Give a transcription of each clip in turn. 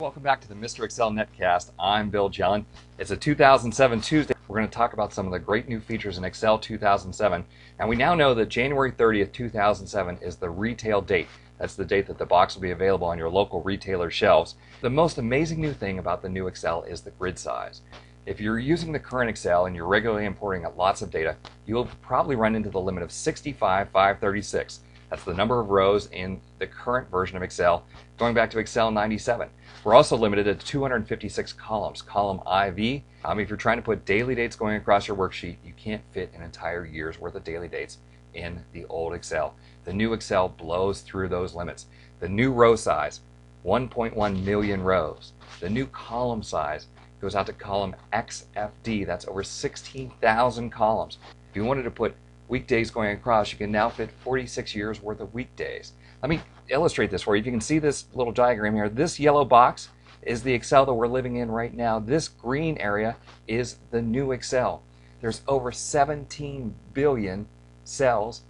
Welcome back to the Mr. Excel Netcast. I'm Bill Jelen. It's a 2007 Tuesday. We're going to talk about some of the great new features in Excel 2007. And we now know that January 30th, 2007 is the retail date. That's the date that the box will be available on your local retailer shelves. The most amazing new thing about the new Excel is the grid size. If you're using the current Excel and you're regularly importing lots of data, you'll probably run into the limit of 65,536. That's the number of rows in the current version of Excel, going back to Excel 97. We're also limited to 256 columns, column IV. If you're trying to put daily dates going across your worksheet, you can't fit an entire year's worth of daily dates in the old Excel. The new Excel blows through those limits. The new row size, 1.1 million rows. The new column size goes out to column XFD. That's over 16,000 columns. If you wanted to put weekdays going across, you can now fit 46 years worth of weekdays. Let me illustrate this for you. If you can see this little diagram here, this yellow box is the Excel that we're living in right now. This green area is the new Excel. There's over 17 billion cells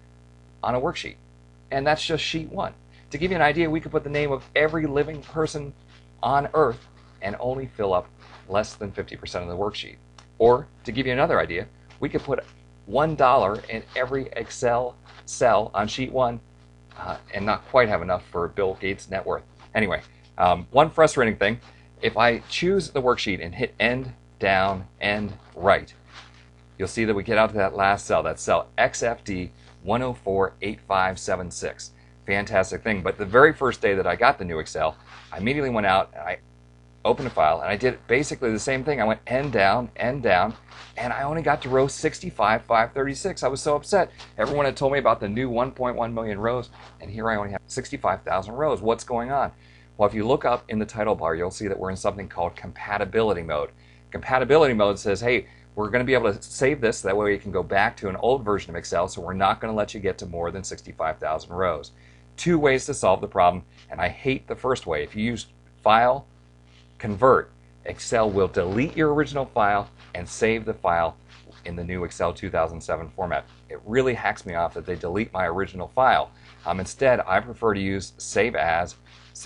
on a worksheet, and that's just sheet one. To give you an idea, we could put the name of every living person on Earth and only fill up less than 50% of the worksheet. Or, to give you another idea, we could put $1 in every Excel cell on sheet one and not quite have enough for Bill Gates' net worth. Anyway, one frustrating thing, if I choose the worksheet and hit end, down, end, right, you'll see that we get out to that last cell, that cell XFD 1048576. Fantastic thing. But the very first day that I got the new Excel, I immediately went out and I opened a file and I did basically the same thing. I went end down, and I only got to row 65,536. I was so upset. Everyone had told me about the new 1.1 million rows, and here I only have 65,000 rows. What's going on? Well, if you look up in the title bar, you'll see that we're in something called compatibility mode. Compatibility mode says, hey, we're going to be able to save this, that way we can go back to an old version of Excel, so we're not going to let you get to more than 65,000 rows. Two ways to solve the problem, and I hate the first way. If you use File, Convert, Excel will delete your original file and save the file in the new Excel 2007 format. It really hacks me off that they delete my original file. Instead, I prefer to use save as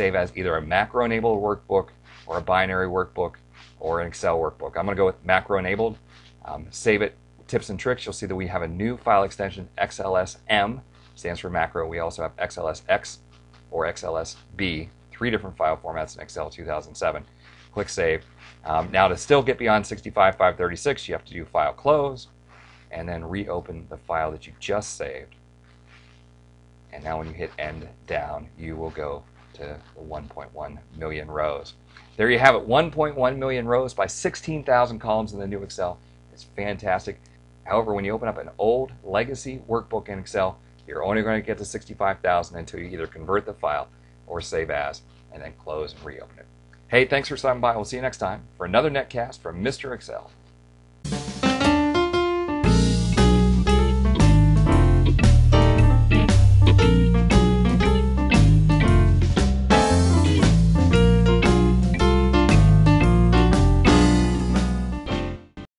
either a macro-enabled workbook or a binary workbook or an Excel workbook. I'm going to go with macro-enabled. Save it. Tips and tricks. You'll see that we have a new file extension, XLSM, stands for macro. We also have XLSX or XLSB, 3 different file formats in Excel 2007. Click Save. Now to still get beyond 65,536, you have to do File Close, and then reopen the file that you just saved. And now when you hit End Down, you will go to the 1.1 million rows. There you have it, 1.1 million rows by 16,000 columns in the new Excel. It's fantastic. However, when you open up an old legacy workbook in Excel, you're only going to get to 65,000 until you either convert the file or save as, and then close and reopen it. Hey, thanks for stopping by. We'll see you next time for another netcast from Mr. Excel.